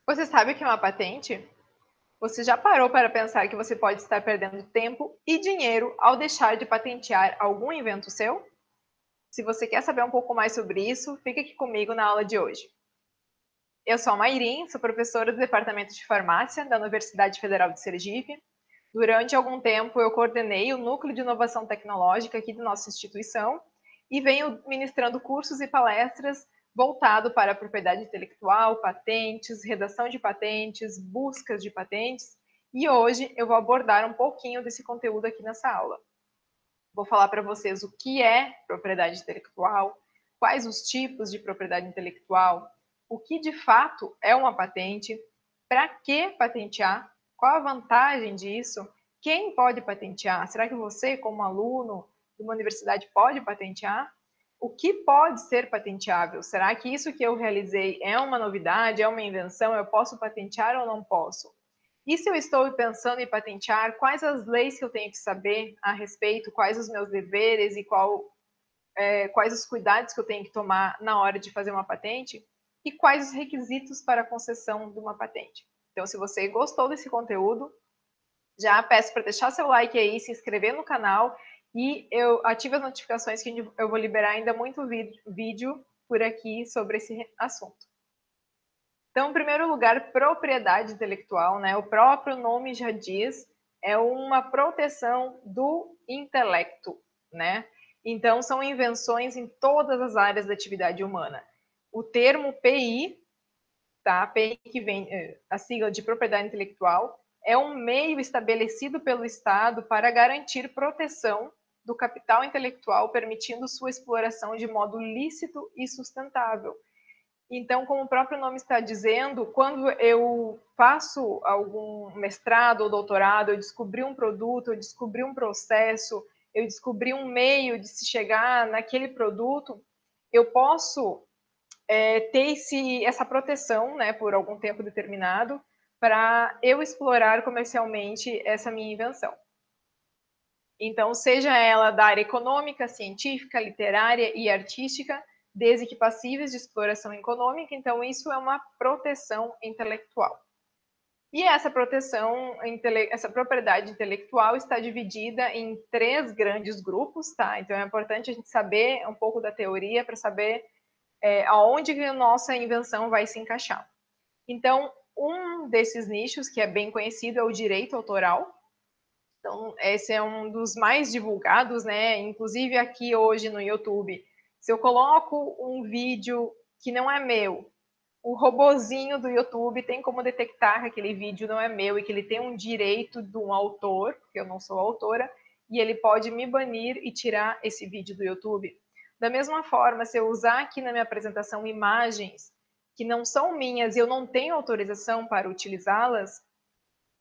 Você sabe o que é uma patente? Você já parou para pensar que você pode estar perdendo tempo e dinheiro ao deixar de patentear algum invento seu? Se você quer saber um pouco mais sobre isso, fica aqui comigo na aula de hoje. Eu sou a Mayrin, sou professora do Departamento de Farmácia da Universidade Federal de Sergipe. Durante algum tempo, eu coordenei o Núcleo de Inovação Tecnológica aqui da nossa instituição e venho ministrando cursos e palestras voltado para a propriedade intelectual, patentes, redação de patentes, buscas de patentes, e hoje eu vou abordar um pouquinho desse conteúdo aqui nessa aula. Vou falar para vocês o que é propriedade intelectual, quais os tipos de propriedade intelectual, o que de fato é uma patente, para que patentear, qual a vantagem disso, quem pode patentear, será que você, como aluno de uma universidade, pode patentear? O que pode ser patenteável? Será que isso que eu realizei é uma novidade, é uma invenção, eu posso patentear ou não posso? E se eu estou pensando em patentear, quais as leis que eu tenho que saber a respeito, quais os meus deveres e quais os cuidados que eu tenho que tomar na hora de fazer uma patente e quais os requisitos para a concessão de uma patente. Então, se você gostou desse conteúdo, já peço para deixar seu like aí, se inscrever no canal e eu ative as notificações que eu vou liberar ainda muito vídeo por aqui sobre esse assunto. Então, em primeiro lugar, propriedade intelectual, né? O próprio nome já diz, é uma proteção do intelecto, né? Então, são invenções em todas as áreas da atividade humana. O termo PI, tá? PI que vem a sigla de propriedade intelectual, é um meio estabelecido pelo Estado para garantir proteção do capital intelectual, permitindo sua exploração de modo lícito e sustentável. Então, como o próprio nome está dizendo, quando eu faço algum mestrado ou doutorado, eu descobri um produto, eu descobri um processo, eu descobri um meio de se chegar naquele produto, eu posso ter essa proteção, né, por algum tempo determinado, para eu explorar comercialmente essa minha invenção. Então, seja ela da área econômica, científica, literária e artística, desde que passíveis de exploração econômica, então isso é uma proteção intelectual. E essa proteção, essa propriedade intelectual está dividida em 3 grandes grupos, tá? Então é importante a gente saber um pouco da teoria para saber aonde a nossa invenção vai se encaixar. Então, um desses nichos, que é bem conhecido, é o direito autoral. Então, esse é um dos mais divulgados, né? Inclusive aqui hoje no YouTube, se eu coloco um vídeo que não é meu, o robozinho do YouTube tem como detectar que aquele vídeo não é meu e que ele tem um direito de um autor, porque eu não sou autora, e ele pode me banir e tirar esse vídeo do YouTube. Da mesma forma, se eu usar aqui na minha apresentação imagens que não são minhas e eu não tenho autorização para utilizá-las,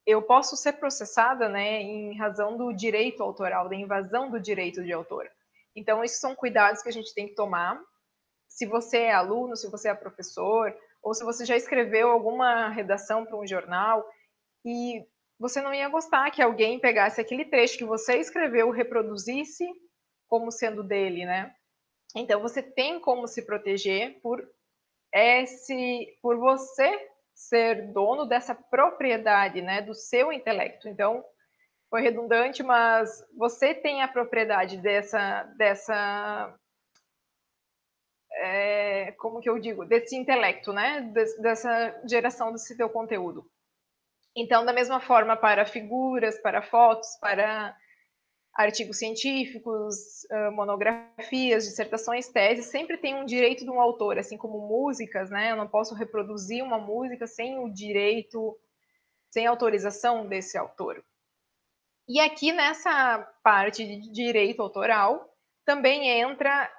eu posso ser processada, né, em razão do direito autoral, da invasão do direito de autor. Então, esses são cuidados que a gente tem que tomar. Se você é aluno, se você é professor, ou se você já escreveu alguma redação para um jornal e você não ia gostar que alguém pegasse aquele trecho que você escreveu, reproduzisse como sendo dele, né? Então, você tem como se proteger por você ser dono dessa propriedade, né, do seu intelecto. Então, foi redundante, mas você tem a propriedade como que eu digo, desse intelecto, né, dessa geração desse teu conteúdo. Então, da mesma forma para figuras, para fotos, para artigos científicos, monografias, dissertações, teses, sempre tem um direito de um autor, assim como músicas, né? Eu não posso reproduzir uma música sem o direito, sem autorização desse autor. E aqui nessa parte de direito autoral também entra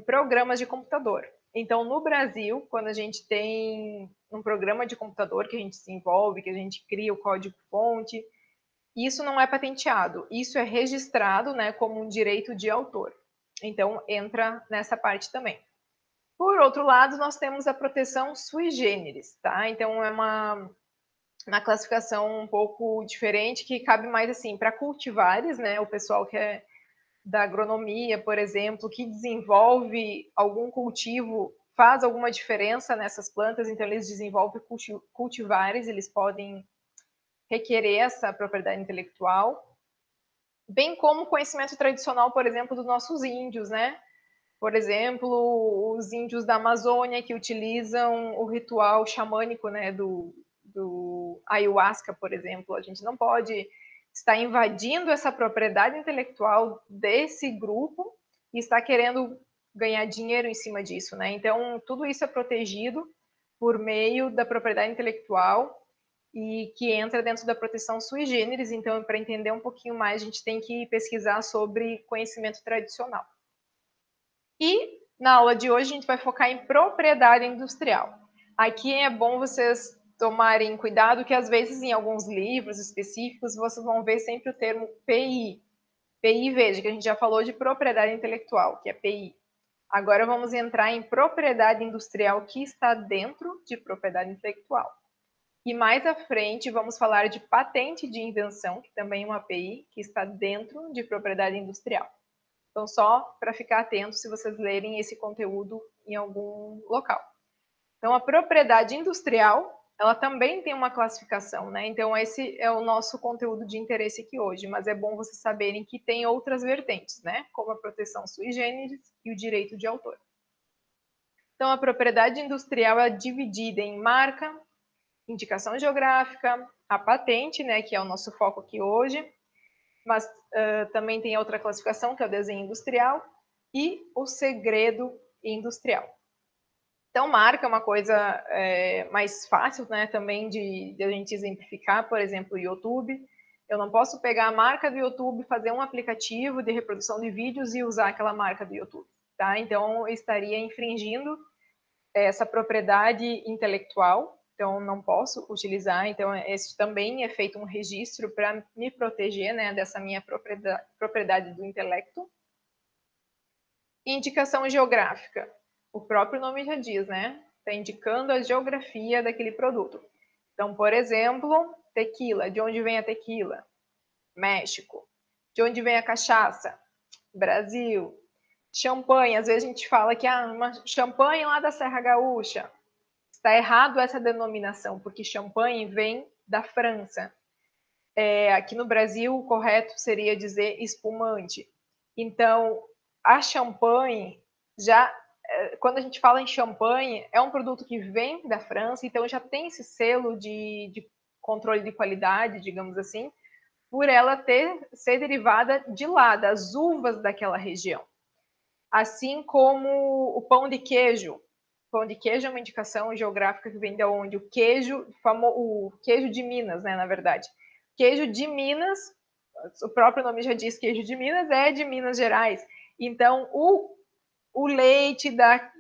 programas de computador. Então, no Brasil, quando a gente tem um programa de computador que a gente desenvolve, que a gente cria o código-fonte, isso não é patenteado, isso é registrado, né, como um direito de autor. Então, entra nessa parte também. Por outro lado, nós temos a proteção sui generis, tá? Então, é uma classificação um pouco diferente, que cabe mais, assim, para cultivares, né? O pessoal que é da agronomia, por exemplo, que desenvolve algum cultivo faz alguma diferença nessas plantas, então eles desenvolvem cultivares, eles podem requerer essa propriedade intelectual, bem como o conhecimento tradicional, por exemplo, dos nossos índios, né? Por exemplo, os índios da Amazônia que utilizam o ritual xamânico, né, do ayahuasca, por exemplo. A gente não pode estar invadindo essa propriedade intelectual desse grupo e estar querendo ganhar dinheiro em cima disso, né? Então, tudo isso é protegido por meio da propriedade intelectual e que entra dentro da proteção sui generis. Então, para entender um pouquinho mais, a gente tem que pesquisar sobre conhecimento tradicional. E na aula de hoje a gente vai focar em propriedade industrial. Aqui é bom vocês tomarem cuidado que às vezes em alguns livros específicos vocês vão ver sempre o termo PI. PI, veja que a gente já falou de propriedade intelectual, que é PI. Agora vamos entrar em propriedade industrial que está dentro de propriedade intelectual. E mais à frente vamos falar de patente de invenção, que também é uma API, que está dentro de propriedade industrial. Então, só para ficar atento se vocês lerem esse conteúdo em algum local. Então, a propriedade industrial, ela também tem uma classificação, né? Então, esse é o nosso conteúdo de interesse aqui hoje, mas é bom vocês saberem que tem outras vertentes, né? Como a proteção sui generis e o direito de autor. Então, a propriedade industrial é dividida em marca, indicação geográfica, a patente, né, que é o nosso foco aqui hoje, mas também tem outra classificação, que é o desenho industrial, e o segredo industrial. Então, marca é uma coisa mais fácil, né, também de a gente exemplificar, por exemplo, o YouTube. Eu não posso pegar a marca do YouTube, fazer um aplicativo de reprodução de vídeos e usar aquela marca do YouTube, tá? Então, eu estaria infringindo essa propriedade intelectual, então não posso utilizar. Então, esse também é feito um registro para me proteger, né, dessa minha propriedade do intelecto. Indicação geográfica. O próprio nome já diz, né? Está indicando a geografia daquele produto. Então, por exemplo, tequila. De onde vem a tequila? México. De onde vem a cachaça? Brasil. Champanhe. Às vezes a gente fala que uma champanhe lá da Serra Gaúcha. Está errado essa denominação, porque champanhe vem da França. Aqui no Brasil, o correto seria dizer espumante. Então, a champanhe, quando a gente fala em champanhe, é um produto que vem da França, então já tem esse selo de controle de qualidade, digamos assim, por ela ser derivada de lá, das uvas daquela região. Assim como o pão de queijo. O pão de queijo é uma indicação geográfica que vem de onde? O queijo de Minas, né, na verdade. Queijo de Minas, o próprio nome já diz queijo de Minas, é de Minas Gerais. Então, o leite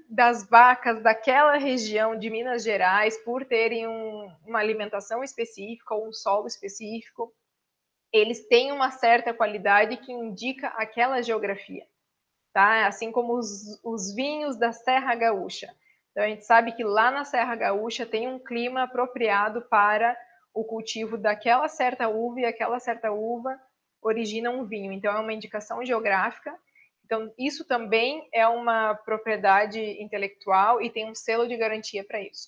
das vacas daquela região de Minas Gerais, por terem uma alimentação específica ou um solo específico, eles têm uma certa qualidade que indica aquela geografia. Tá? Assim como os vinhos da Serra Gaúcha. Então, a gente sabe que lá na Serra Gaúcha tem um clima apropriado para o cultivo daquela certa uva, e aquela certa uva origina um vinho. Então, é uma indicação geográfica. Então, isso também é uma propriedade intelectual e tem um selo de garantia para isso.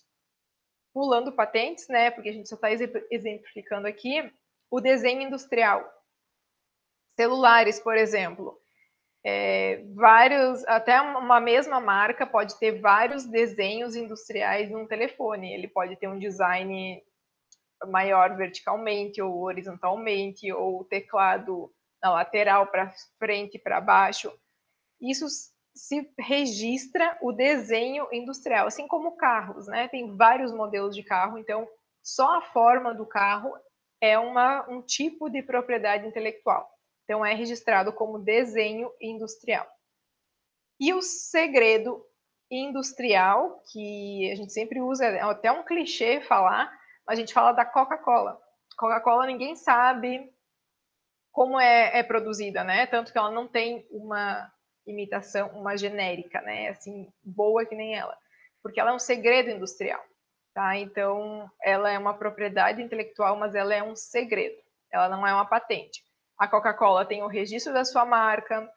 Pulando patentes, né, porque a gente só está exemplificando aqui, o desenho industrial. Celulares, por exemplo. Até uma mesma marca pode ter vários desenhos industriais num telefone. Ele pode ter um design maior verticalmente ou horizontalmente, ou o teclado na lateral, para frente e para baixo. Isso se registra o desenho industrial, assim como carros, né? Tem vários modelos de carro, então só a forma do carro é um tipo de propriedade intelectual. Então, é registrado como desenho industrial. E o segredo industrial, que a gente sempre usa, é até um clichê falar, mas a gente fala da Coca-Cola. Coca-Cola ninguém sabe como é produzida, né? Tanto que ela não tem uma imitação, uma genérica, né? Assim, boa que nem ela. Porque ela é um segredo industrial, tá? Então, ela é uma propriedade intelectual, mas ela é um segredo. Ela não é uma patente. A Coca-Cola tem o registro da sua marca,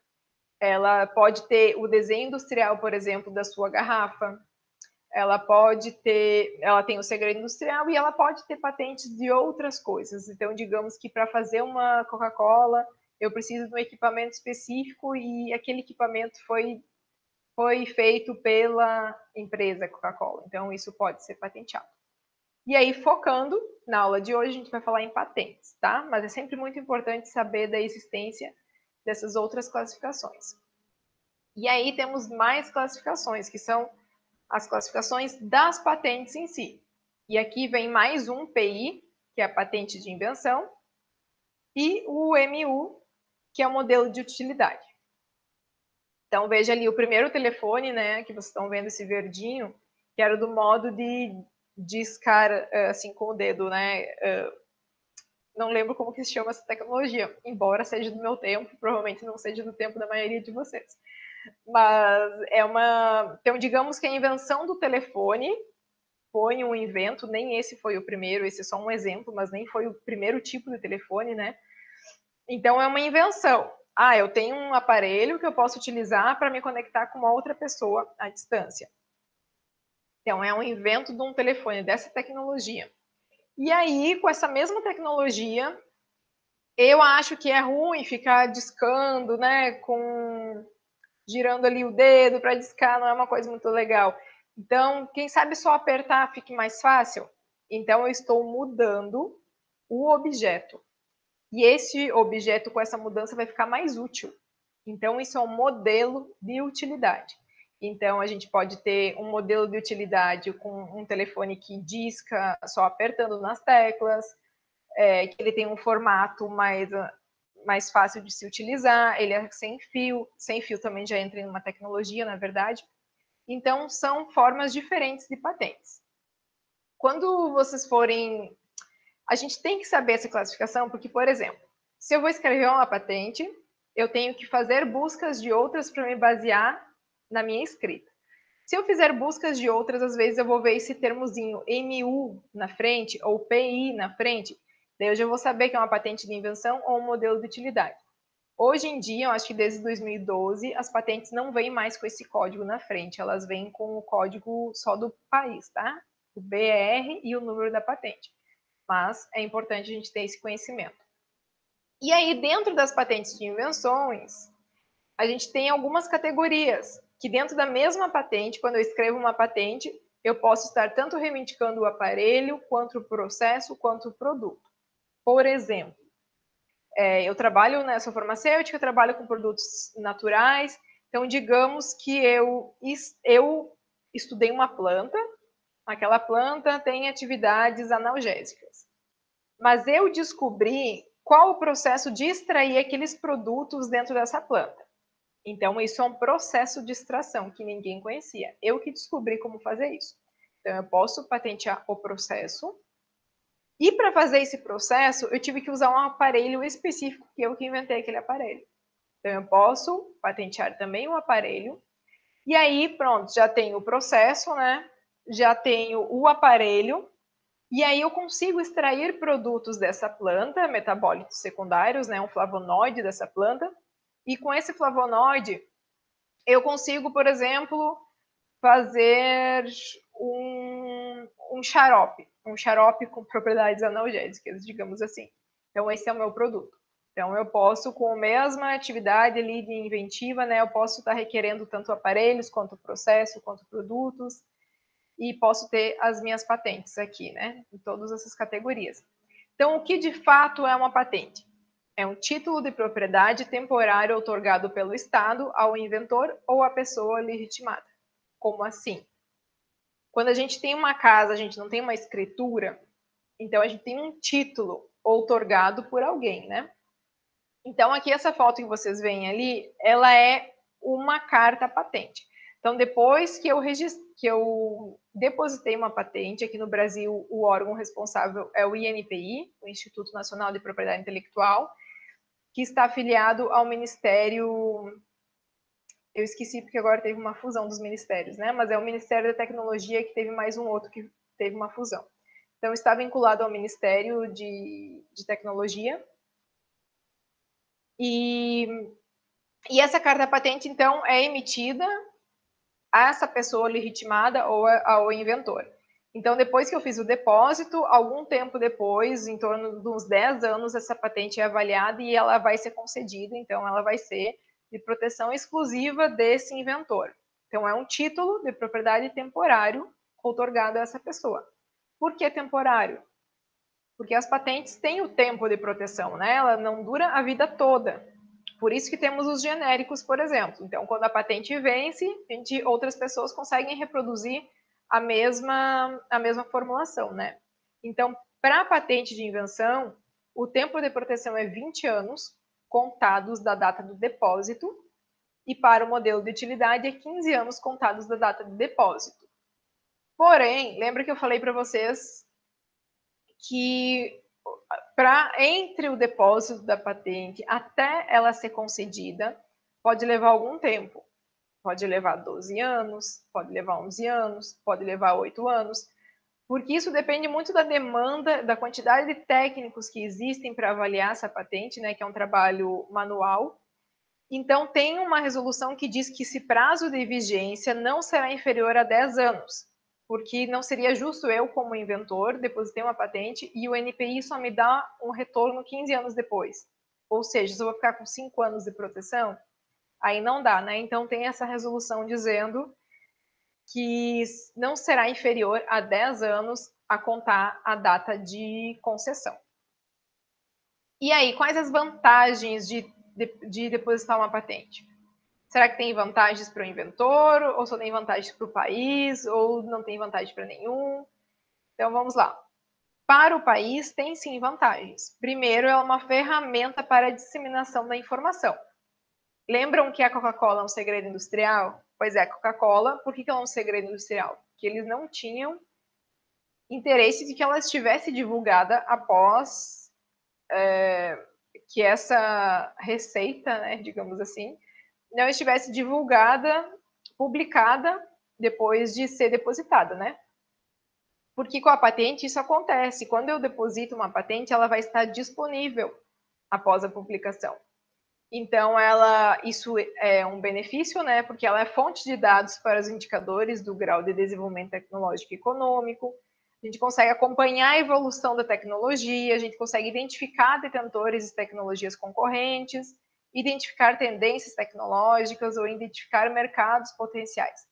ela pode ter o desenho industrial, por exemplo, da sua garrafa, ela tem o segredo industrial e ela pode ter patentes de outras coisas. Então, digamos que para fazer uma Coca-Cola, eu preciso de um equipamento específico e aquele equipamento foi feito pela empresa Coca-Cola. Então, isso pode ser patenteado. E aí, focando na aula de hoje, a gente vai falar em patentes, tá? Mas é sempre muito importante saber da existência dessas outras classificações. E aí temos mais classificações, que são as classificações das patentes em si. E aqui vem mais um PI, que é a patente de invenção, e o MU, que é o modelo de utilidade. Então, veja ali o primeiro telefone, né, que vocês estão vendo esse verdinho, que era do modo de discar assim com o dedo, né? Não lembro como que se chama essa tecnologia, embora seja do meu tempo, provavelmente não seja do tempo da maioria de vocês. Mas é uma... Então, digamos que a invenção do telefone foi um invento, nem esse foi o primeiro, esse é só um exemplo, mas nem foi o primeiro tipo de telefone, né? Então, é uma invenção. Ah, eu tenho um aparelho que eu posso utilizar para me conectar com uma outra pessoa à distância. Então, é um invento de um telefone, dessa tecnologia. E aí, com essa mesma tecnologia, eu acho que é ruim ficar discando, né, girando ali o dedo para discar, não é uma coisa muito legal. Então, quem sabe só apertar fique mais fácil? Então, eu estou mudando o objeto. E esse objeto, com essa mudança, vai ficar mais útil. Então, isso é um modelo de utilidade. Então, a gente pode ter um modelo de utilidade com um telefone que disca só apertando nas teclas, que ele tem um formato mais fácil de se utilizar, ele é sem fio também já entra em uma tecnologia, na verdade. Então, são formas diferentes de patentes. Quando vocês forem... A gente tem que saber essa classificação, porque, por exemplo, se eu vou escrever uma patente, eu tenho que fazer buscas de outras para me basear na minha escrita. Se eu fizer buscas de outras, às vezes eu vou ver esse termozinho MU na frente ou PI na frente, daí eu já vou saber que é uma patente de invenção ou um modelo de utilidade. Hoje em dia, eu acho que desde 2012, as patentes não vêm mais com esse código na frente, elas vêm com o código só do país, tá? O BR e o número da patente. Mas é importante a gente ter esse conhecimento. E aí, dentro das patentes de invenções, a gente tem algumas categorias, que dentro da mesma patente, quando eu escrevo uma patente, eu posso estar tanto reivindicando o aparelho, quanto o processo, quanto o produto. Por exemplo, eu trabalho nessa farmacêutica, eu trabalho com produtos naturais, então digamos que eu estudei uma planta, aquela planta tem atividades analgésicas, mas eu descobri qual o processo de extrair aqueles produtos dentro dessa planta. Então, isso é um processo de extração que ninguém conhecia. Eu que descobri como fazer isso. Então, eu posso patentear o processo. E para fazer esse processo, eu tive que usar um aparelho específico, que eu que inventei aquele aparelho. Então, eu posso patentear também o aparelho. E aí, pronto, já tenho o processo, né? Já tenho o aparelho. E aí eu consigo extrair produtos dessa planta, metabólitos secundários, né? Um flavonoide dessa planta. E com esse flavonoide, eu consigo, por exemplo, fazer um xarope com propriedades analgésicas, digamos assim. Então, esse é o meu produto. Então, eu posso, com a mesma atividade ali de inventiva, né, eu posso estar requerendo tanto aparelhos, quanto processo, quanto produtos, e posso ter as minhas patentes aqui, né, em todas essas categorias. Então, o que de fato é uma patente? É um título de propriedade temporário outorgado pelo Estado ao inventor ou à pessoa legitimada. Como assim? Quando a gente tem uma casa, a gente não tem uma escritura, então a gente tem um título outorgado por alguém, né? Então, aqui essa foto que vocês veem ali, ela é uma carta patente. Então, depois que eu depositei uma patente, aqui no Brasil, o órgão responsável é o INPI, o Instituto Nacional de Propriedade Intelectual, que está afiliado ao Ministério... Eu esqueci porque agora teve uma fusão dos ministérios, né? Mas é o Ministério da Tecnologia que teve mais um outro que teve uma fusão. Então, está vinculado ao Ministério de Tecnologia. E essa carta patente, então, é emitida a essa pessoa legitimada ou ao inventor. Então, depois que eu fiz o depósito, algum tempo depois, em torno de uns 10 anos, essa patente é avaliada e ela vai ser concedida, então ela vai ser de proteção exclusiva desse inventor. Então, é um título de propriedade temporário outorgado a essa pessoa. Por que temporário? Porque as patentes têm o tempo de proteção, né? Ela não dura a vida toda. Por isso que temos os genéricos, por exemplo. Então, quando a patente vence, outras pessoas conseguem reproduzir a mesma formulação, né? Então, para a patente de invenção, o tempo de proteção é 20 anos, contados da data do depósito, e para o modelo de utilidade é 15 anos contados da data de depósito. Porém, lembra que eu falei para vocês que entre o depósito da patente até ela ser concedida, pode levar algum tempo. Pode levar 12 anos, pode levar 11 anos, pode levar 8 anos, porque isso depende muito da demanda, da quantidade de técnicos que existem para avaliar essa patente, né, que é um trabalho manual. Então, tem uma resolução que diz que esse prazo de vigência não será inferior a 10 anos, porque não seria justo eu, como inventor, depositei uma patente e o NPI só me dá um retorno 15 anos depois. Ou seja, se eu vou ficar com 5 anos de proteção, aí não dá, né? Então, tem essa resolução dizendo que não será inferior a 10 anos a contar a data de concessão. E aí, quais as vantagens de depositar uma patente? Será que tem vantagens para o inventor, ou só tem vantagens para o país, ou não tem vantagem para nenhum? Então, vamos lá. Para o país, tem sim vantagens. Primeiro, é uma ferramenta para a disseminação da informação. Lembram que a Coca-Cola é um segredo industrial? Pois é, a Coca-Cola, por que ela é um segredo industrial? Porque eles não tinham interesse de que ela estivesse divulgada após que essa receita, né, digamos assim, não estivesse divulgada, publicada, depois de ser depositada, né? Porque com a patente isso acontece. Quando eu deposito uma patente, ela vai estar disponível após a publicação. Então, isso é um benefício, né? Porque ela é fonte de dados para os indicadores do grau de desenvolvimento tecnológico e econômico. A gente consegue acompanhar a evolução da tecnologia, a gente consegue identificar detentores de tecnologias concorrentes, identificar tendências tecnológicas ou identificar mercados potenciais.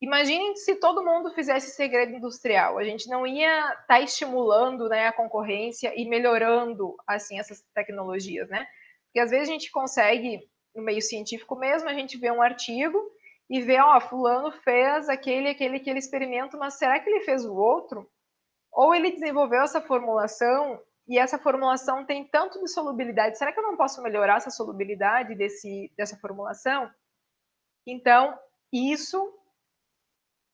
Imaginem se todo mundo fizesse segredo industrial, a gente não ia estar estimulando, né, a concorrência e melhorando assim essas tecnologias, né? Porque às vezes a gente consegue, no meio científico mesmo, a gente vê um artigo e vê, ó, fulano fez aquele experimento, mas será que ele fez o outro? Ou ele desenvolveu essa formulação e essa formulação tem tanto de solubilidade, será que eu não posso melhorar essa solubilidade dessa formulação? Então, isso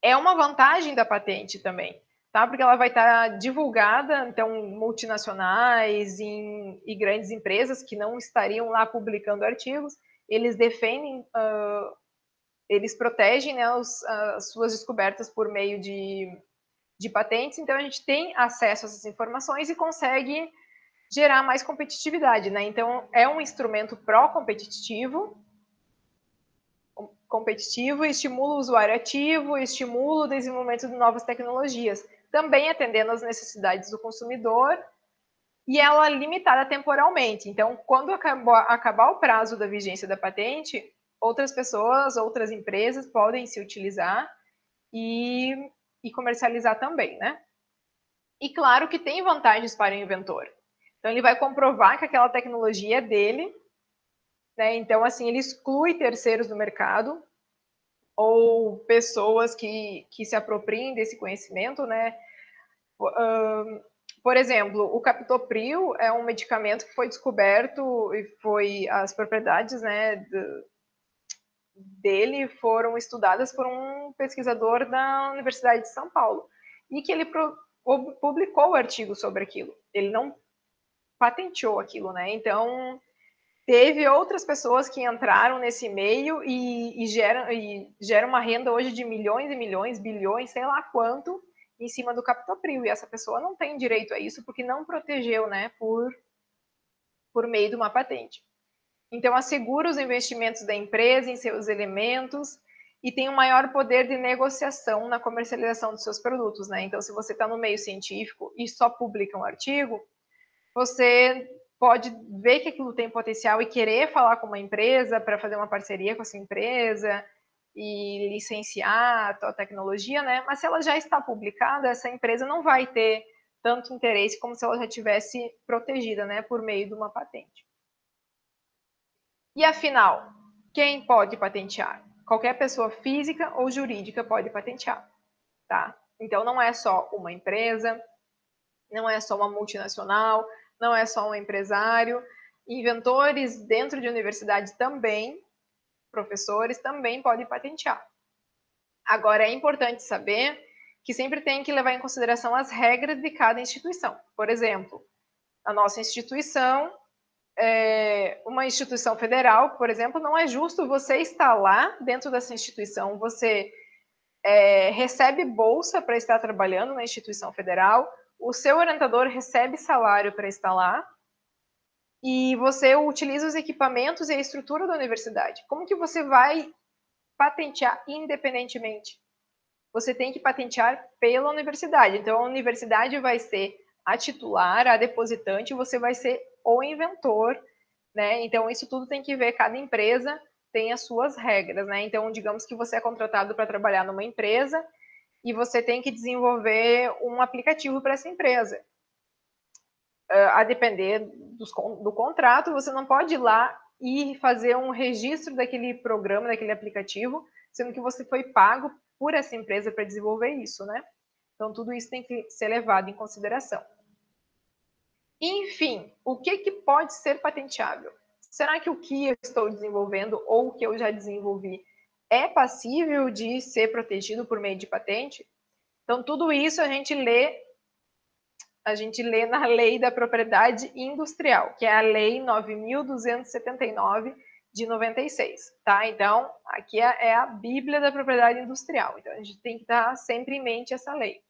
é uma vantagem da patente também, tá? Porque ela vai estar divulgada, então, multinacionais e grandes empresas que não estariam lá publicando artigos, eles defendem, eles protegem, né, as suas descobertas por meio de patentes, então a gente tem acesso a essas informações e consegue gerar mais competitividade, né? Então, é um instrumento pró-competitivo, estimula o usuário ativo, estimula o desenvolvimento de novas tecnologias, também atendendo às necessidades do consumidor, e ela é limitada temporalmente. Então, quando acabar o prazo da vigência da patente, outras pessoas, outras empresas podem se utilizar e comercializar também, né? E claro que tem vantagens para o inventor. Então, ele vai comprovar que aquela tecnologia é dele, né? Então, assim, ele exclui terceiros do mercado, ou pessoas que se apropriem desse conhecimento, né? Por exemplo, o captopril é um medicamento que foi descoberto e as propriedades, né, dele foram estudadas por um pesquisador da Universidade de São Paulo e que ele publicou o artigo sobre aquilo. Ele não patenteou aquilo, né? Então, teve outras pessoas que entraram nesse meio e geram uma renda hoje de milhões e milhões, bilhões, sei lá quanto, em cima do captopril. E essa pessoa não tem direito a isso porque não protegeu, né, por meio de uma patente. Então, assegura os investimentos da empresa em seus elementos e tem um maior poder de negociação na comercialização dos seus produtos, né? Então, se você está no meio científico e só publica um artigo, você pode ver que aquilo tem potencial e querer falar com uma empresa para fazer uma parceria com essa empresa e licenciar a tua tecnologia, né? Mas se ela já está publicada, essa empresa não vai ter tanto interesse como se ela já tivesse protegida, né, por meio de uma patente. E afinal, quem pode patentear? Qualquer pessoa física ou jurídica pode patentear, tá? Então não é só uma empresa, não é só uma multinacional, não é só um empresário. Inventores dentro de universidades também, professores também podem patentear. Agora, é importante saber que sempre tem que levar em consideração as regras de cada instituição. Por exemplo, a nossa instituição, uma instituição federal, por exemplo, não é justo você estar lá dentro dessa instituição, você recebe bolsa para estar trabalhando na instituição federal, o seu orientador recebe salário para estar lá, e você utiliza os equipamentos e a estrutura da universidade. Como que você vai patentear independentemente? Você tem que patentear pela universidade. Então, a universidade vai ser a titular, a depositante, você vai ser o inventor, né? Então, isso tudo tem que ver, cada empresa tem as suas regras, né? Então, digamos que você é contratado para trabalhar numa empresa e você tem que desenvolver um aplicativo para essa empresa. A depender do contrato, você não pode ir lá e fazer um registro daquele programa, daquele aplicativo, sendo que você foi pago por essa empresa para desenvolver isso, né? Então, tudo isso tem que ser levado em consideração. Enfim, o que pode ser patenteável? Será que o que eu estou desenvolvendo ou o que eu já desenvolvi é passível de ser protegido por meio de patente? Então, tudo isso a gente lê na Lei da Propriedade Industrial, que é a Lei 9.279 de 96, tá? Então, aqui é a Bíblia da Propriedade Industrial. Então, a gente tem que estar sempre em mente essa lei.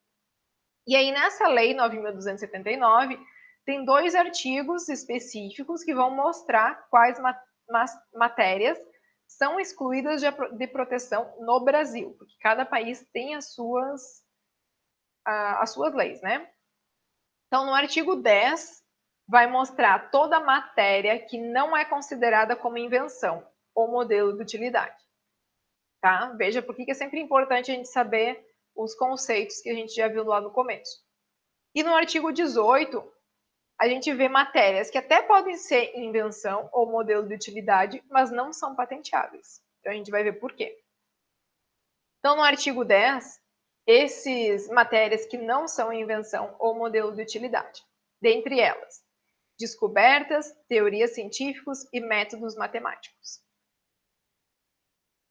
E aí, nessa Lei 9.279, tem 2 artigos específicos que vão mostrar quais matérias são excluídas de proteção no Brasil, porque cada país tem as suas leis, né? Então, no artigo 10, vai mostrar toda matéria que não é considerada como invenção ou modelo de utilidade. Tá? Veja por que é sempre importante a gente saber os conceitos que a gente já viu lá no começo. E no artigo 18, a gente vê matérias que até podem ser invenção ou modelo de utilidade, mas não são patenteáveis. Então, a gente vai ver por quê. Então, no artigo 10, essas matérias que não são invenção ou modelo de utilidade. Dentre elas, descobertas, teorias científicas e métodos matemáticos.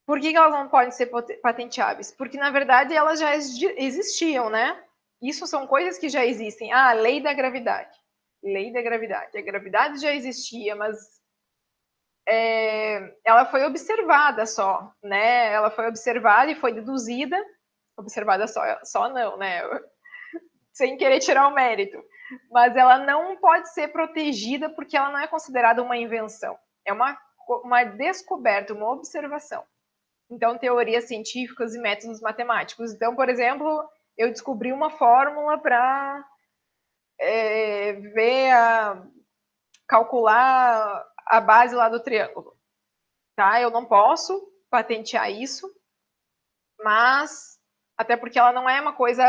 Por que elas não podem ser patenteáveis? Porque, na verdade, elas já existiam, né? Isso são coisas que já existem. Ah, lei da gravidade. Lei da gravidade. A gravidade já existia, mas ela foi observada só, né? Ela foi observada e foi deduzida. Observada só não, né? Sem querer tirar o mérito. Mas ela não pode ser protegida porque ela não é considerada uma invenção. É uma descoberta, uma observação. Então, teorias científicas e métodos matemáticos. Então, por exemplo, eu descobri uma fórmula para calcular a base lá do triângulo. Tá? Eu não posso patentear isso, mas até porque ela não é uma coisa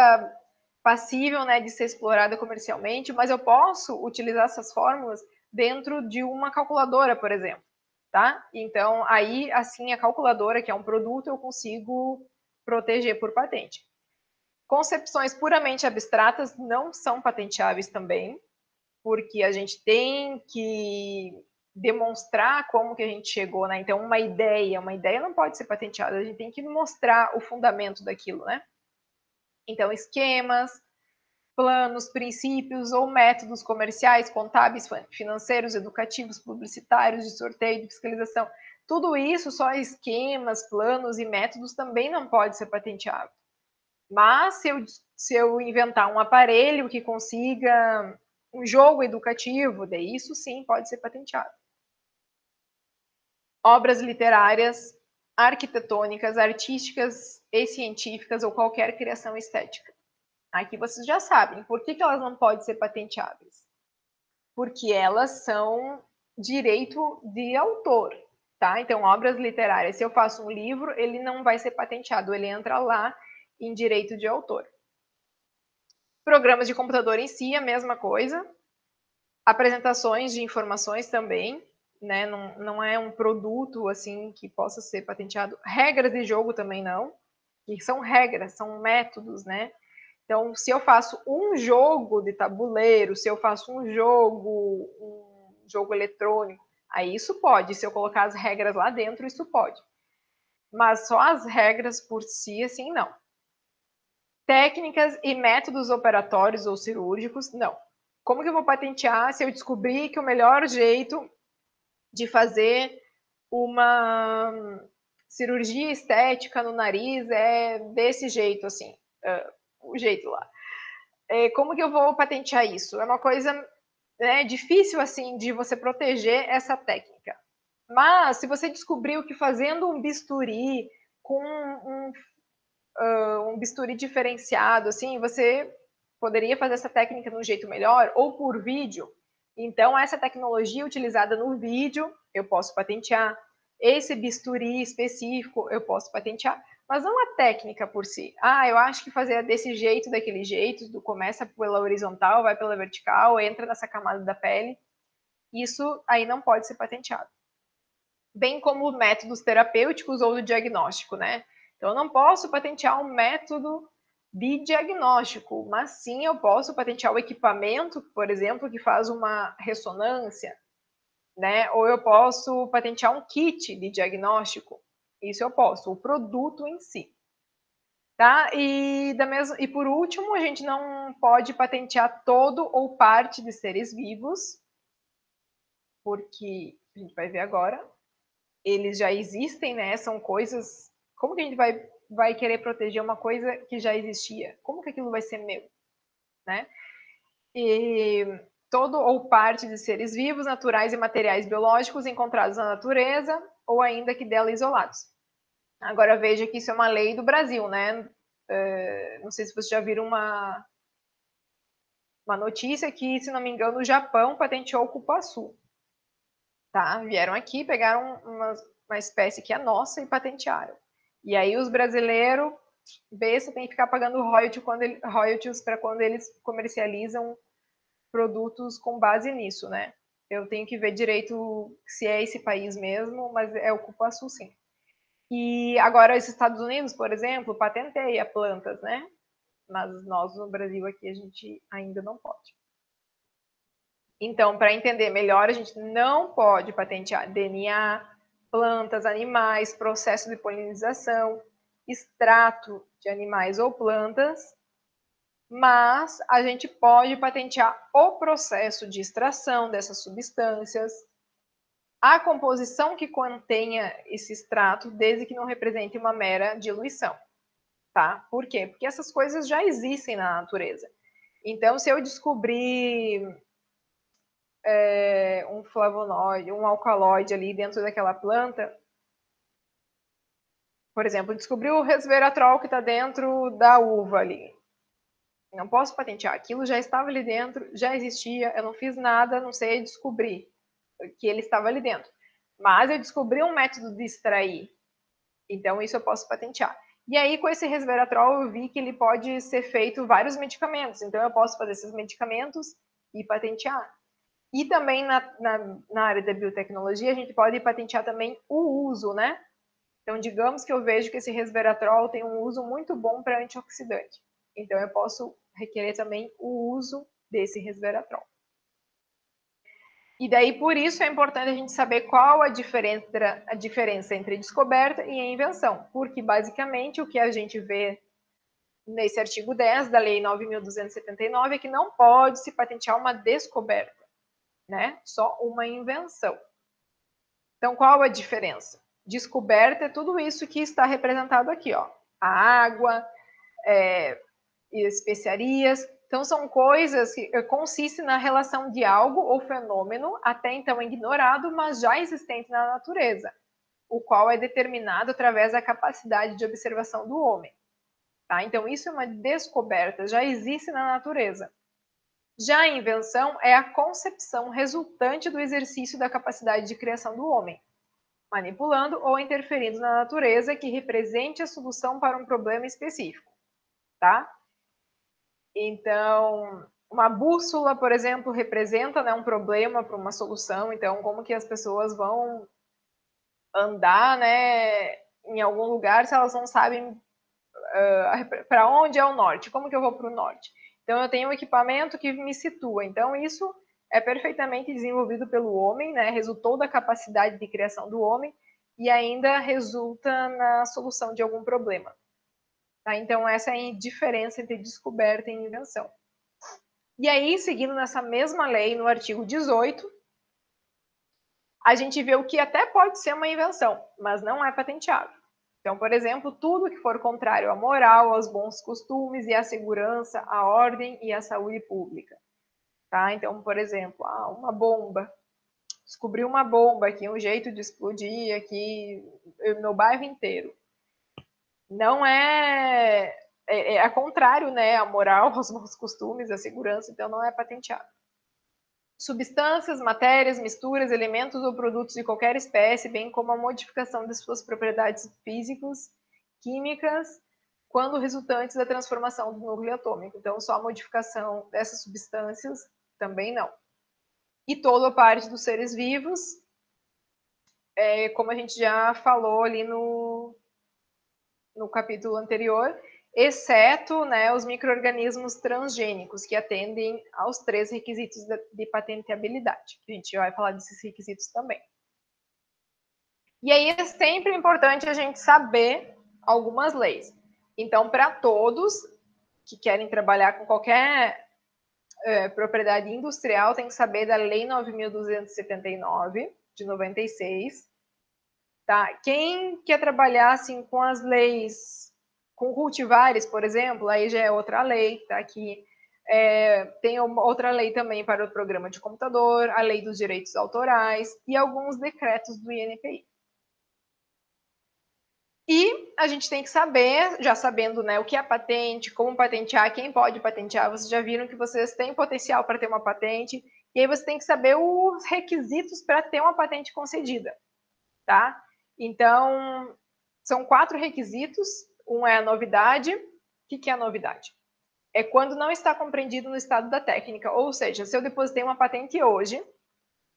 passível, né, de ser explorada comercialmente, mas eu posso utilizar essas fórmulas dentro de uma calculadora, por exemplo, tá? Então, aí, assim, a calculadora, que é um produto, eu consigo proteger por patente. Concepções puramente abstratas não são patenteáveis também, porque a gente tem que demonstrar como que a gente chegou, né? Então, uma ideia não pode ser patenteada, a gente tem que mostrar o fundamento daquilo, né? Então, esquemas, planos, princípios ou métodos comerciais, contábeis, financeiros, educativos, publicitários, de sorteio, de fiscalização, tudo isso, só esquemas, planos e métodos também não pode ser patenteável. Mas se eu inventar um aparelho que consiga um jogo educativo, daí isso sim pode ser patenteado. Obras literárias arquitetônicas, artísticas e científicas ou qualquer criação estética. Aqui vocês já sabem por que elas não podem ser patenteáveis. Porque elas são direito de autor, tá? Então, obras literárias, se eu faço um livro, ele não vai ser patenteado, ele entra lá em direito de autor. Programas de computador em si, a mesma coisa. Apresentações de informações também, né? Não é um produto assim que possa ser patenteado. Regras de jogo também não, que são regras, são métodos, né? Então, se eu faço um jogo de tabuleiro, se eu faço um jogo eletrônico, aí isso pode. Se eu colocar as regras lá dentro, isso pode. Mas só as regras por si, assim, não. Técnicas e métodos operatórios ou cirúrgicos, não. Como que eu vou patentear se eu descobrir que o melhor jeito de fazer uma cirurgia estética no nariz é desse jeito, assim, o jeito lá. Como que eu vou patentear isso? É uma coisa, né, difícil, assim, de você proteger essa técnica. Mas, se você descobriu que fazendo um bisturi com um bisturi diferenciado, assim, você poderia fazer essa técnica de um jeito melhor, ou por vídeo, então essa tecnologia utilizada no vídeo, eu posso patentear. Esse bisturi específico, eu posso patentear. Mas não a técnica por si. Ah, eu acho que fazer desse jeito, daquele jeito, começa pela horizontal, vai pela vertical, entra nessa camada da pele. Isso aí não pode ser patenteado. Bem como métodos terapêuticos ou do diagnóstico, né? Então, eu não posso patentear um método de diagnóstico, mas sim eu posso patentear o equipamento, por exemplo, que faz uma ressonância, né? Ou eu posso patentear um kit de diagnóstico. Isso eu posso, o produto em si. Tá? E por último, a gente não pode patentear todo ou parte de seres vivos, porque a gente vai ver agora, eles já existem, né? São coisas. Como que a gente vai querer proteger uma coisa que já existia? Como que aquilo vai ser meu, né? E todo ou parte de seres vivos, naturais e materiais biológicos encontrados na natureza ou ainda que dela isolados. Agora veja que isso é uma lei do Brasil, né? Não sei se vocês já viram uma notícia que, se não me engano, o Japão patenteou o cupuaçu. Tá? Vieram aqui, pegaram uma espécie que é nossa e patentearam. E aí os brasileiros, besta, tem que ficar pagando royalties para quando eles comercializam produtos com base nisso, né? Eu tenho que ver direito se é esse país mesmo, mas é o cupuaçu, sim. E agora os Estados Unidos, por exemplo, patenteia plantas, né? Mas nós no Brasil aqui a gente ainda não pode. Então, para entender melhor, a gente não pode patentear DNA, plantas, animais, processo de polinização, extrato de animais ou plantas, mas a gente pode patentear o processo de extração dessas substâncias, a composição que contenha esse extrato, desde que não represente uma mera diluição, tá? Por quê? Porque essas coisas já existem na natureza. Então, se eu descobrir um flavonoide, um alcaloide ali dentro daquela planta, por exemplo, descobriu o resveratrol que está dentro da uva ali. Não posso patentear, aquilo já estava ali dentro, já existia, eu não fiz nada, não sei descobrir que ele estava ali dentro. Mas eu descobri um método de extrair, então isso eu posso patentear. E aí, com esse resveratrol, eu vi que ele pode ser feito vários medicamentos, então eu posso fazer esses medicamentos e patentear. E também na área da biotecnologia, a gente pode patentear também o uso, né? Então, digamos que eu vejo que esse resveratrol tem um uso muito bom para antioxidante. Então, eu posso requerer também o uso desse resveratrol. E daí, por isso, é importante a gente saber qual a diferença entre descoberta e invenção. Porque, basicamente, o que a gente vê nesse artigo 10 da Lei 9.279 é que não pode se patentear uma descoberta, né? Só uma invenção. Então, qual a diferença? Descoberta é tudo isso que está representado aqui, ó. A água, especiarias. Então, são coisas que consistem na relação de algo ou fenômeno até então ignorado, mas já existente na natureza. o qual é determinado através da capacidade de observação do homem. Tá? Então, isso é uma descoberta, já existe na natureza. Já a invenção é a concepção resultante do exercício da capacidade de criação do homem, manipulando ou interferindo na natureza que represente a solução para um problema específico. Tá? Então, uma bússola, por exemplo, representa, né, um problema para uma solução. Então, como que as pessoas vão andar, né, em algum lugar se elas não sabem para onde é o norte? Como que eu vou para o norte? Então, eu tenho um equipamento que me situa. Então, isso é perfeitamente desenvolvido pelo homem, né? Resultou da capacidade de criação do homem e ainda resulta na solução de algum problema. Tá? Então, essa é a diferença entre descoberta e invenção. E aí, seguindo nessa mesma lei, no artigo 18, a gente vê o que até pode ser uma invenção, mas não é patenteável. Então, por exemplo, tudo que for contrário à moral, aos bons costumes e à segurança, à ordem e à saúde pública. Tá? Então, por exemplo, uma bomba. Descobri uma bomba aqui, um jeito de explodir aqui no bairro inteiro. Não é contrário, né, à moral, aos bons costumes, à segurança, então não é patenteável. Substâncias, matérias, misturas, elementos ou produtos de qualquer espécie, bem como a modificação de suas propriedades físicas, químicas, quando resultantes da transformação do núcleo atômico. Então, só a modificação dessas substâncias também não. E toda a parte dos seres vivos, como a gente já falou ali no capítulo anterior, exceto, né, os micro-organismos transgênicos, que atendem aos 3 requisitos de patenteabilidade. A gente vai falar desses requisitos também. E aí é sempre importante a gente saber algumas leis. Então, para todos que querem trabalhar com qualquer propriedade industrial, tem que saber da Lei 9.279, de 96. Tá? Quem quer trabalhar assim, com as leis, com cultivares, por exemplo, aí já é outra lei, tá aqui. Tem outra lei também para o programa de computador, a lei dos direitos autorais e alguns decretos do INPI. E a gente tem que saber, já sabendo, né, o que é patente, como patentear, quem pode patentear. Vocês já viram que vocês têm potencial para ter uma patente, e aí você tem que saber os requisitos para ter uma patente concedida, tá? Então, são 4 requisitos. Um é a novidade. O que é a novidade? É quando não está compreendido no estado da técnica, ou seja, se eu depositei uma patente hoje,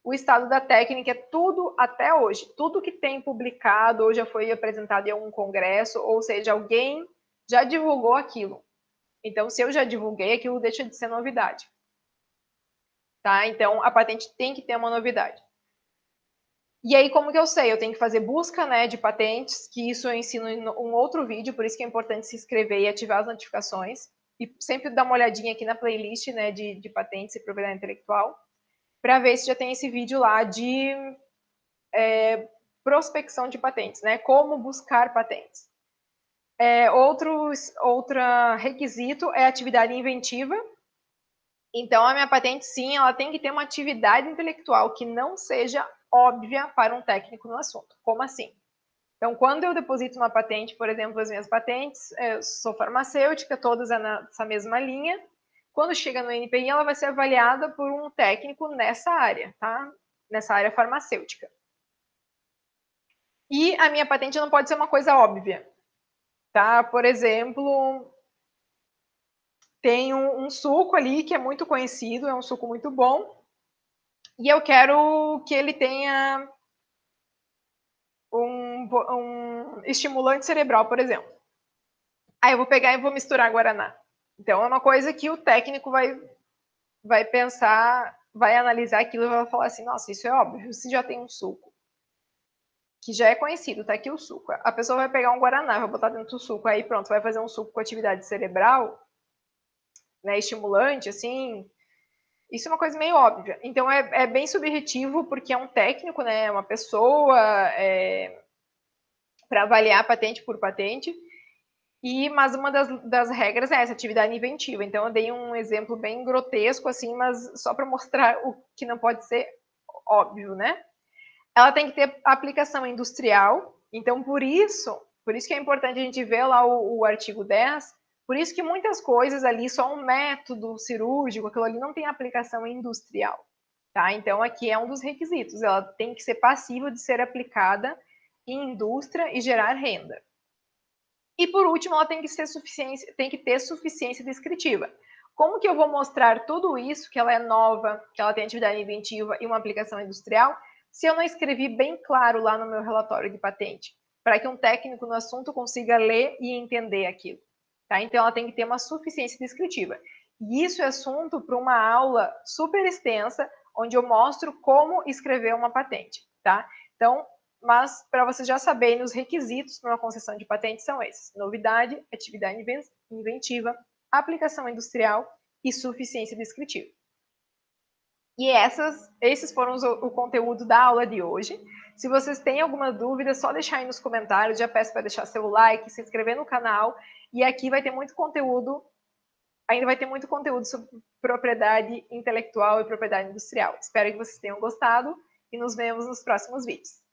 o estado da técnica é tudo até hoje, tudo que tem publicado ou já foi apresentado em algum congresso, ou seja, alguém já divulgou aquilo. Então, se eu já divulguei, aquilo deixa de ser novidade. Tá? Então, a patente tem que ter uma novidade. E aí, como que eu sei? Eu tenho que fazer busca, né, de patentes, que isso eu ensino em um outro vídeo, por isso que é importante se inscrever e ativar as notificações. E sempre dar uma olhadinha aqui na playlist, né, de patentes e propriedade intelectual, para ver se já tem esse vídeo lá de prospecção de patentes, né? Como buscar patentes. Outro requisito é a atividade inventiva. Então, a minha patente, sim, ela tem que ter uma atividade intelectual que não seja óbvia para um técnico no assunto. Como assim? Então, quando eu deposito uma patente, por exemplo, as minhas patentes, eu sou farmacêutica, todas é nessa mesma linha. Quando chega no NPI, ela vai ser avaliada por um técnico nessa área, tá? Nessa área farmacêutica. E a minha patente não pode ser uma coisa óbvia, tá? Por exemplo, tem um suco ali que é muito conhecido, é um suco muito bom, e eu quero que ele tenha um estimulante cerebral, por exemplo. Aí eu vou pegar e vou misturar guaraná. Então é uma coisa que o técnico vai pensar, vai analisar aquilo e vai falar assim, nossa, isso é óbvio, se já tem um suco que já é conhecido, tá aqui o suco. A pessoa vai pegar um guaraná, vai botar dentro do suco, aí pronto, vai fazer um suco com atividade cerebral, né, estimulante, assim. Isso é uma coisa meio óbvia. Então é bem subjetivo, porque é um técnico, né, uma pessoa, para avaliar patente por patente. Mas uma das regras é essa, atividade inventiva. Então eu dei um exemplo bem grotesco, assim, mas só para mostrar o que não pode ser óbvio, né? Ela tem que ter aplicação industrial, Então, por isso que é importante a gente ver lá o artigo 10, por isso que muitas coisas ali, só um método cirúrgico, aquilo ali não tem aplicação industrial. Tá? Então, aqui é um dos requisitos, ela tem que ser passível de ser aplicada em indústria e gerar renda. E por último, ela tem que ter suficiência descritiva. Como que eu vou mostrar tudo isso, que ela é nova, que ela tem atividade inventiva e uma aplicação industrial, se eu não escrevi bem claro lá no meu relatório de patente, para que um técnico no assunto consiga ler e entender aquilo. Tá? Então, ela tem que ter uma suficiência descritiva. E isso é assunto para uma aula super extensa, onde eu mostro como escrever uma patente. Tá? Então, mas para vocês já saberem, os requisitos para uma concessão de patente são esses: novidade, atividade inventiva, aplicação industrial e suficiência descritiva. E esses foram o conteúdo da aula de hoje. Se vocês têm alguma dúvida, é só deixar aí nos comentários. Já peço para deixar seu like, se inscrever no canal. E aqui vai ter muito conteúdo, ainda vai ter muito conteúdo sobre propriedade intelectual e propriedade industrial. Espero que vocês tenham gostado e nos vemos nos próximos vídeos.